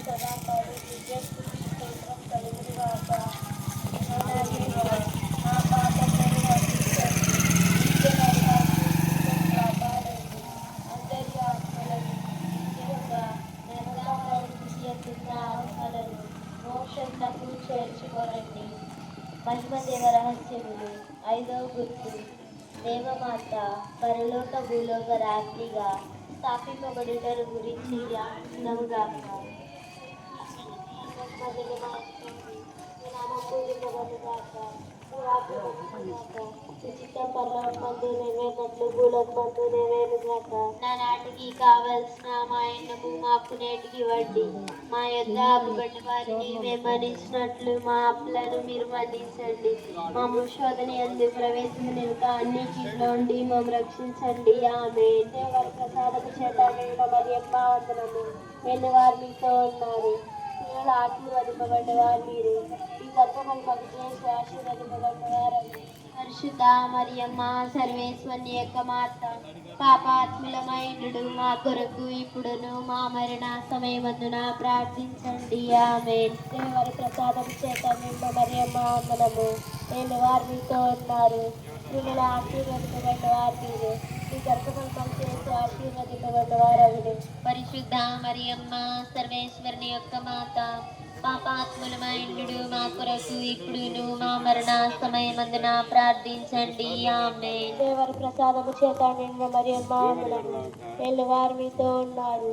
సదాకాలం విద్యార్థులకు స్తోత్రం కలుగునుగాక. నా పాపములను రక్షించండి, నిత్య నరకాగ్ని కాపాడండి. అందరి ఆత్మలను ముఖ్యంగా నరకాగ్ని చెందిన ఆత్మలను మోక్షంకు చేర్చుకోరండి. మహిమదేవ రహస్యములు. 5వ గుర్తు, దేవమాత పరలోక భూలోక రాజ్ఞిగా స్థాపింపబడుటను గురించి ధ్యానించుదాముగాక. నానాటికి కావలసిన మా ఎన్నము మాకు నేటికి ఇవ్వండి. మా యొద్ద అప్పుబడిన వారిని మేము మన్నించినట్లు మా అప్పులను మీరు మన్నించండి. మా శోధన యందు ప్రవేశించలేక అన్ని కీడులో ఉండి మేము రక్షించండి. ఆమె దేవర ప్రసాదపు చేత మరియమ్మ వందనము. వెళ్ళి వారు మీతో ఉన్నారు. స్త్రీలు ఆశీర్వదింపబడ్డ వారు మీరు. ఈ గర్భఫలం చేసి ఆశీర్వదింపబడ్డ వారు. పరిశుద్ధ మరియమ్మ సర్వేశ్వరుని యొక్క మాత, పాపాత్ములమైనడు మా కొరకు ఇప్పుడును మా మరణ సమయమందున ప్రార్థించండి. ఆమేన్. దేవరి ప్రసాదం చేత నిండు మరియమ్మ వందనము. నేను వారు మీతో ఉన్నారు. స్త్రీలు ఆశీర్వదింపబడ్డ వారు మీరు. ఈ గర్భఫలం చేసి ఆశీర్వదింపబడ్డ వారు. పరిశుద్ధ మరియమ్మ సర్వేశ్వరుని యొక్క మాత, పాపాత్ములమైనడు మా కొరకు ఇప్పుడును మా మరణ సమయమందున ప్రార్థించండి. ఆమేన్. దేవరి ప్రసాదము చేత నిండు మరియమ్మ వందనము. నేను వారు మీతో ఉన్నారు.